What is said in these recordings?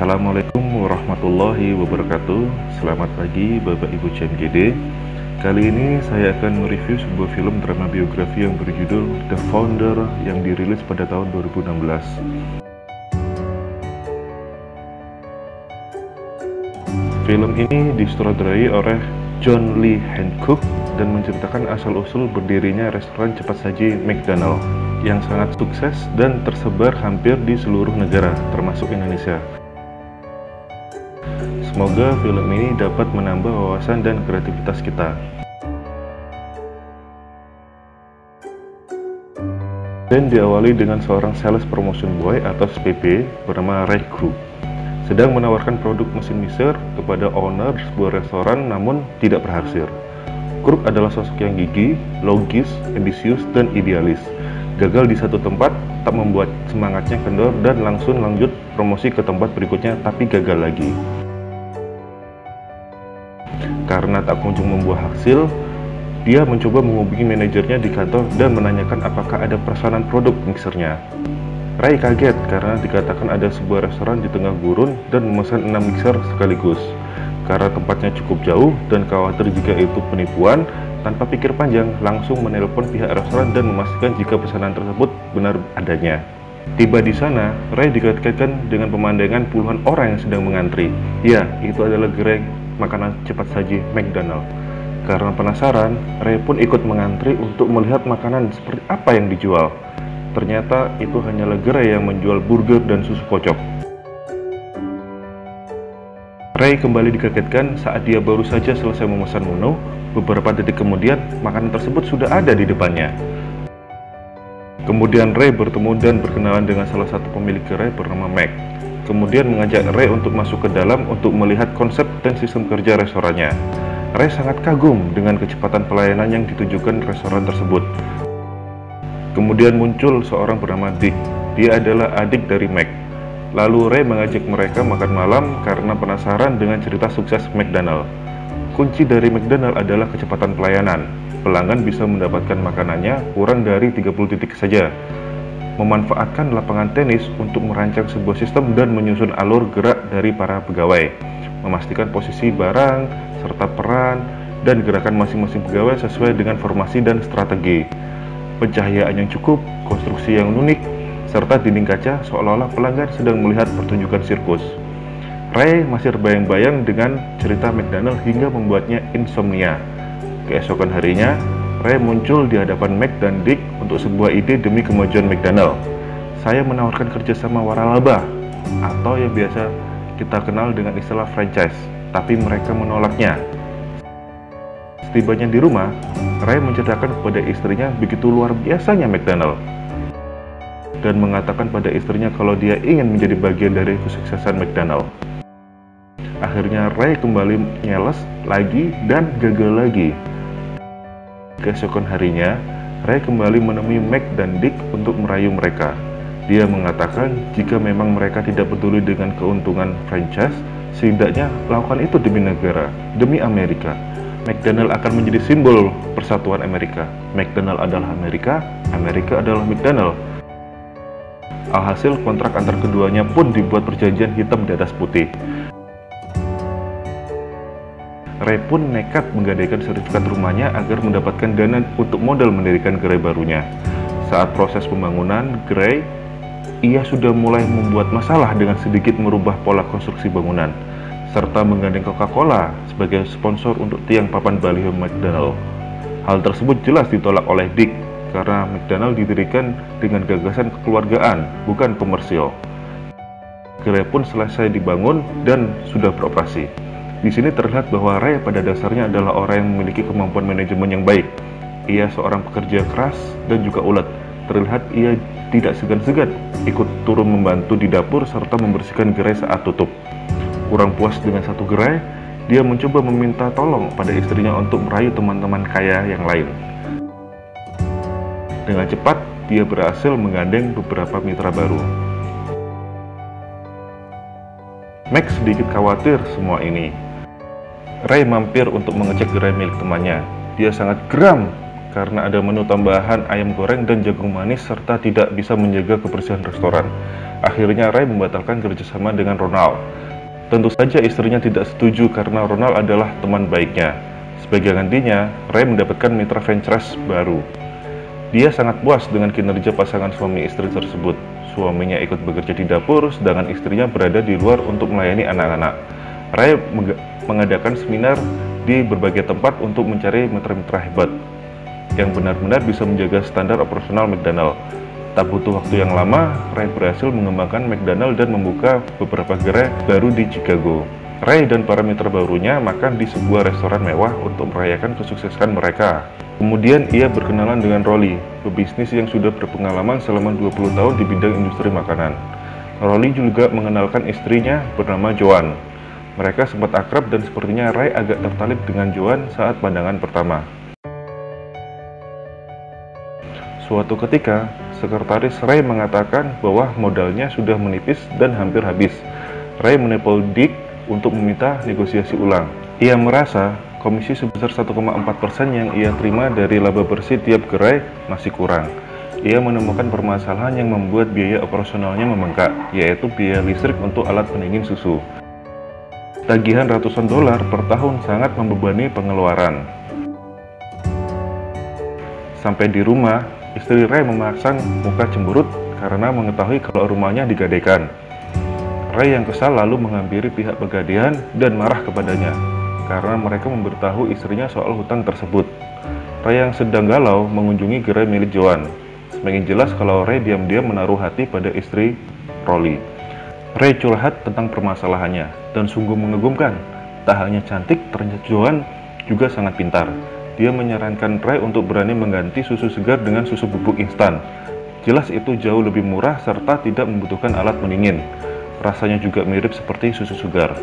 Assalamualaikum warahmatullahi wabarakatuh. Selamat pagi Bapak Ibu CMGD. Kali ini saya akan mereview sebuah film drama biografi yang berjudul The Founder yang dirilis pada tahun 2016. Film ini disutradarai oleh John Lee Hancock dan menceritakan asal-usul berdirinya restoran cepat saji McDonald yang sangat sukses dan tersebar hampir di seluruh negara, termasuk Indonesia. Semoga film ini dapat menambah wawasan dan kreativitas kita. Dan diawali dengan seorang sales promotion boy atau SPB bernama Ray Kroc, sedang menawarkan produk mesin mixer kepada owner sebuah restoran namun tidak berhasil. Kroc adalah sosok yang gigih, logis, ambisius, dan idealis. Gagal di satu tempat tak membuat semangatnya kendor dan langsung lanjut promosi ke tempat berikutnya tapi gagal lagi. Karena tak kunjung membuah hasil, dia mencoba menghubungi manajernya di kantor dan menanyakan apakah ada pesanan produk mixernya. Ray kaget karena dikatakan ada sebuah restoran di tengah gurun dan memesan 6 mixer sekaligus. Karena tempatnya cukup jauh dan khawatir jika itu penipuan, tanpa pikir panjang langsung menelpon pihak restoran dan memastikan jika pesanan tersebut benar adanya. Tiba di sana, Ray dikagetkan dengan pemandangan puluhan orang yang sedang mengantri. Ya, itu adalah gerai makanan cepat saji McDonald. Karena penasaran, Ray pun ikut mengantri untuk melihat makanan seperti apa yang dijual. Ternyata itu hanyalah gerai yang menjual burger dan susu kocok. Ray kembali dikagetkan saat dia baru saja selesai memesan menu. Beberapa detik kemudian, makanan tersebut sudah ada di depannya. Kemudian Ray bertemu dan berkenalan dengan salah satu pemilik gerai bernama Mac. Kemudian mengajak Ray untuk masuk ke dalam untuk melihat konsep dan sistem kerja restorannya. Ray sangat kagum dengan kecepatan pelayanan yang ditunjukkan restoran tersebut. Kemudian muncul seorang bernama Dick. Dia adalah adik dari Mac. Lalu Ray mengajak mereka makan malam karena penasaran dengan cerita sukses McDonald. Kunci dari McDonald adalah kecepatan pelayanan. Pelanggan bisa mendapatkan makanannya kurang dari 30 detik saja. Memanfaatkan lapangan tenis untuk merancang sebuah sistem dan menyusun alur gerak dari para pegawai, memastikan posisi barang, serta peran dan gerakan masing-masing pegawai sesuai dengan formasi dan strategi. Pencahayaan yang cukup, konstruksi yang unik, serta dinding kaca seolah-olah pelanggan sedang melihat pertunjukan sirkus. Ray masih terbayang-bayang dengan cerita McDonald hingga membuatnya insomnia. Keesokan harinya, Ray muncul di hadapan Mac dan Dick untuk sebuah ide demi kemajuan McDonald. Saya menawarkan kerjasama waralaba, atau yang biasa kita kenal dengan istilah franchise, tapi mereka menolaknya. Setibanya di rumah, Ray menceritakan kepada istrinya begitu luar biasanya McDonald, dan mengatakan pada istrinya kalau dia ingin menjadi bagian dari kesuksesan McDonald. Akhirnya Ray kembali nyeles lagi dan gagal lagi. Keesokan harinya, Ray kembali menemui Mac dan Dick untuk merayu mereka. Dia mengatakan jika memang mereka tidak peduli dengan keuntungan franchise, setidaknya lakukan itu demi negara, demi Amerika. McDonald akan menjadi simbol persatuan Amerika. McDonald adalah Amerika, Amerika adalah McDonald. Alhasil kontrak antar keduanya pun dibuat perjanjian hitam di atas putih. Ray pun nekat menggadaikan sertifikat rumahnya agar mendapatkan dana untuk modal mendirikan gerai barunya. Saat proses pembangunan gerai, ia sudah mulai membuat masalah dengan sedikit merubah pola konstruksi bangunan, serta menggandeng Coca-Cola sebagai sponsor untuk tiang papan baliho McDonald. Hal tersebut jelas ditolak oleh Dick, karena McDonald didirikan dengan gagasan kekeluargaan, bukan komersial. Gerai pun selesai dibangun dan sudah beroperasi. Di sini terlihat bahwa Ray pada dasarnya adalah orang yang memiliki kemampuan manajemen yang baik. Ia seorang pekerja keras dan juga ulet. Terlihat ia tidak segan-segan ikut turun membantu di dapur serta membersihkan gerai saat tutup. Kurang puas dengan satu gerai, dia mencoba meminta tolong pada istrinya untuk merayu teman-teman kaya yang lain. Dengan cepat, dia berhasil menggandeng beberapa mitra baru. Max sedikit khawatir semua ini. Ray mampir untuk mengecek gerai milik temannya. Dia sangat geram karena ada menu tambahan ayam goreng dan jagung manis serta tidak bisa menjaga kebersihan restoran. Akhirnya Ray membatalkan kerjasama dengan Ronald. Tentu saja istrinya tidak setuju karena Ronald adalah teman baiknya. Sebagai gantinya, Ray mendapatkan mitra franchise baru. Dia sangat puas dengan kinerja pasangan suami istri tersebut. Suaminya ikut bekerja di dapur, sedangkan istrinya berada di luar untuk melayani anak-anak. Ray mengadakan seminar di berbagai tempat untuk mencari mitra-mitra hebat yang benar-benar bisa menjaga standar operasional McDonald. Tak butuh waktu yang lama, Ray berhasil mengembangkan McDonald dan membuka beberapa gerai baru di Chicago. Ray dan para mitra barunya makan di sebuah restoran mewah untuk merayakan kesuksesan mereka. Kemudian ia berkenalan dengan Rolly, pebisnis yang sudah berpengalaman selama 20 tahun di bidang industri makanan. Rolly juga mengenalkan istrinya bernama Joan. Mereka sempat akrab dan sepertinya Ray agak tertarik dengan Joan saat pandangan pertama. Suatu ketika, sekretaris Ray mengatakan bahwa modalnya sudah menipis dan hampir habis. Ray menelpon Dick untuk meminta negosiasi ulang. Ia merasa komisi sebesar 1,4% yang ia terima dari laba bersih tiap gerai masih kurang. Ia menemukan permasalahan yang membuat biaya operasionalnya membengkak, yaitu biaya listrik untuk alat pendingin susu. Tagihan ratusan dolar per tahun sangat membebani pengeluaran. Sampai di rumah, istri Ray memasang muka cemberut karena mengetahui kalau rumahnya digadaikan. Ray yang kesal lalu menghampiri pihak pegadaian dan marah kepadanya karena mereka memberitahu istrinya soal hutang tersebut. Ray yang sedang galau mengunjungi gerai milik Joan. Semakin jelas kalau Ray diam-diam menaruh hati pada istri Rolly. Ray curhat tentang permasalahannya dan sungguh mengagumkan. Tak hanya cantik, ternyata Joan juga sangat pintar. Dia menyarankan Ray untuk berani mengganti susu segar dengan susu bubuk instan. Jelas itu jauh lebih murah serta tidak membutuhkan alat pendingin. Rasanya juga mirip seperti susu segar.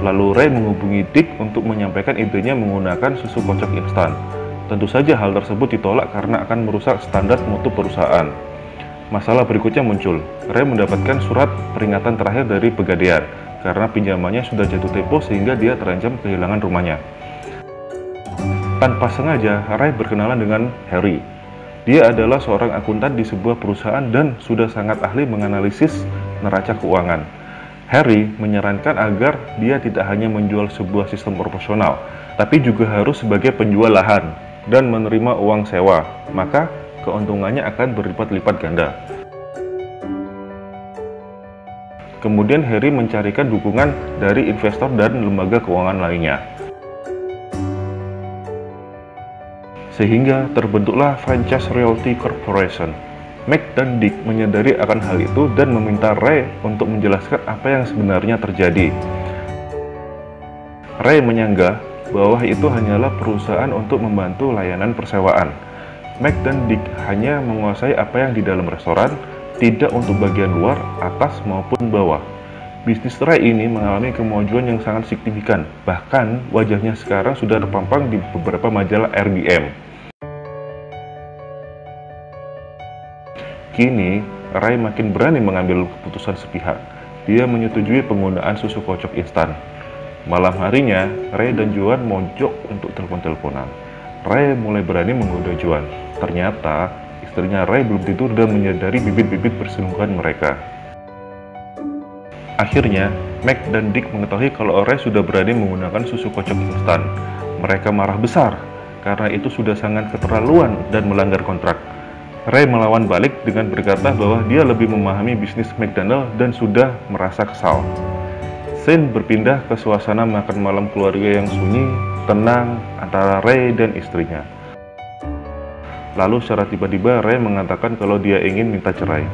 Lalu Ray menghubungi Dick untuk menyampaikan idenya menggunakan susu kocok instan. Tentu saja hal tersebut ditolak karena akan merusak standar mutu perusahaan. Masalah berikutnya muncul. Ray mendapatkan surat peringatan terakhir dari pegadaian karena pinjamannya sudah jatuh tempo sehingga dia terancam kehilangan rumahnya. Tanpa sengaja, Ray berkenalan dengan Harry. Dia adalah seorang akuntan di sebuah perusahaan dan sudah sangat ahli menganalisis neraca keuangan. Harry menyarankan agar dia tidak hanya menjual sebuah sistem proporsional, tapi juga harus sebagai penjual lahan dan menerima uang sewa, maka keuntungannya akan berlipat-lipat ganda. Kemudian Harry mencarikan dukungan dari investor dan lembaga keuangan lainnya. Sehingga terbentuklah Franchise Realty Corporation. Mac dan Dick menyadari akan hal itu dan meminta Ray untuk menjelaskan apa yang sebenarnya terjadi. Ray menyanggah bahwa itu hanyalah perusahaan untuk membantu layanan persewaan. Mac dan Dick hanya menguasai apa yang di dalam restoran, tidak untuk bagian luar, atas maupun bawah. Bisnis Ray ini mengalami kemajuan yang sangat signifikan, bahkan wajahnya sekarang sudah terpampang di beberapa majalah RBM. Kini, Ray makin berani mengambil keputusan sepihak. Dia menyetujui penggunaan susu kocok instan. Malam harinya, Ray dan Joan mojok untuk telepon-teleponan. Ray mulai berani menggoda Joan. Ternyata, istrinya Ray belum tidur dan menyadari bibit-bibit perselingkuhan mereka. Akhirnya, Mac dan Dick mengetahui kalau Ray sudah berani menggunakan susu kocok instan. Mereka marah besar, karena itu sudah sangat keterlaluan dan melanggar kontrak. Ray melawan balik dengan berkata bahwa dia lebih memahami bisnis McDonald dan sudah merasa kesal. Scene berpindah ke suasana makan malam keluarga yang sunyi, tenang antara Ray dan istrinya. Lalu secara tiba-tiba Ray mengatakan kalau dia ingin minta cerai.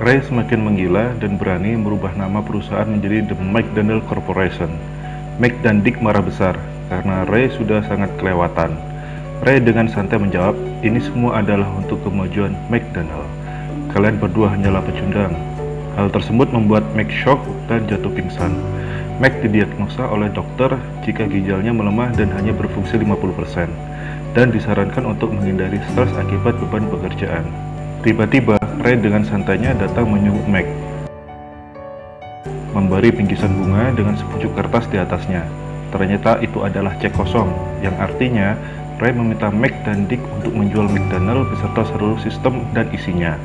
Ray semakin menggila dan berani merubah nama perusahaan menjadi The McDonald Corporation. Mac dan Dick marah besar karena Ray sudah sangat kelewatan. Ray dengan santai menjawab, ini semua adalah untuk kemajuan McDonald. Kalian berdua hanyalah pecundang. Hal tersebut membuat Mac shock dan jatuh pingsan. Mac didiagnosa oleh dokter jika ginjalnya melemah dan hanya berfungsi 50%, dan disarankan untuk menghindari stres akibat beban pekerjaan. Tiba-tiba, Ray dengan santainya datang menyuruh Mac, memberi bingkisan bunga dengan sepucuk kertas di atasnya. Ternyata itu adalah cek kosong, yang artinya Ray meminta Meg dan Dick untuk menjual McDonald beserta seluruh sistem dan isinya.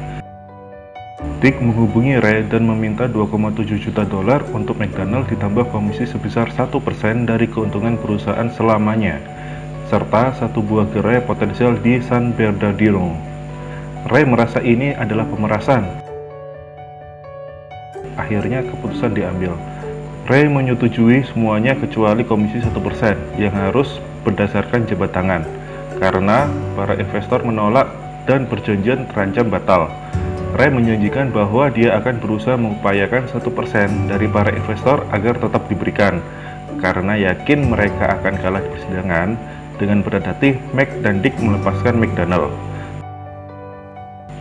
Dick menghubungi Ray dan meminta 2,7 juta dolar untuk McDonald ditambah komisi sebesar 1% dari keuntungan perusahaan selamanya, serta satu buah gerai potensial di San Bernardino. Ray merasa ini adalah pemerasan. Akhirnya keputusan diambil. Ray menyetujui semuanya kecuali komisi 1% yang harus berdasarkan jabat tangan, karena para investor menolak dan perjanjian terancam batal. Ray menjanjikan bahwa dia akan berusaha mengupayakan 1% dari para investor agar tetap diberikan, karena yakin mereka akan kalah di persidangan dengan berdalih Meg dan Dick melepaskan McDonald.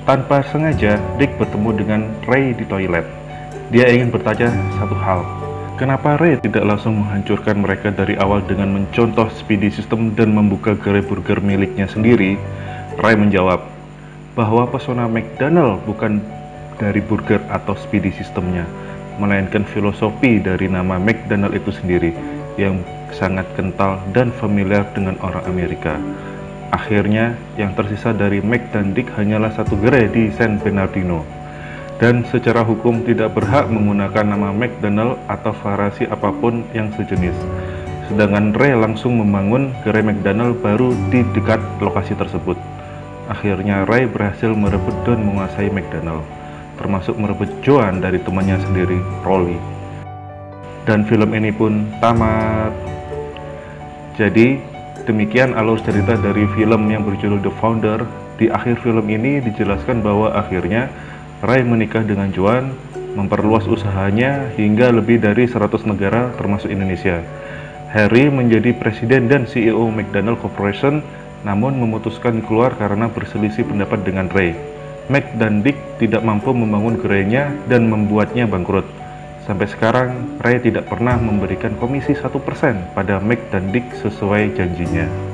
Tanpa sengaja, Dick bertemu dengan Ray di toilet. Dia ingin bertanya satu hal. Kenapa Ray tidak langsung menghancurkan mereka dari awal dengan mencontoh Speedy System dan membuka gerai burger miliknya sendiri? Ray menjawab bahwa pesona McDonald bukan dari burger atau Speedy Systemnya, melainkan filosofi dari nama McDonald itu sendiri yang sangat kental dan familiar dengan orang Amerika. Akhirnya, yang tersisa dari Meg dan Dick hanyalah satu gerai di San Bernardino, dan secara hukum tidak berhak menggunakan nama McDonald atau variasi apapun yang sejenis. Sedangkan Ray langsung membangun gerai McDonald baru di dekat lokasi tersebut. Akhirnya Ray berhasil merebut dan menguasai McDonald, termasuk merebut Joan dari temannya sendiri, Rolly. Dan film ini pun tamat. Jadi, demikian alur cerita dari film yang berjudul The Founder. Di akhir film ini dijelaskan bahwa akhirnya Ray menikah dengan Joan, memperluas usahanya hingga lebih dari 100 negara termasuk Indonesia. Harry menjadi presiden dan CEO McDonald Corporation, namun memutuskan keluar karena berselisih pendapat dengan Ray. Meg dan Dick tidak mampu membangun gerainya dan membuatnya bangkrut. Sampai sekarang, Ray tidak pernah memberikan komisi 1% pada Meg dan Dick sesuai janjinya.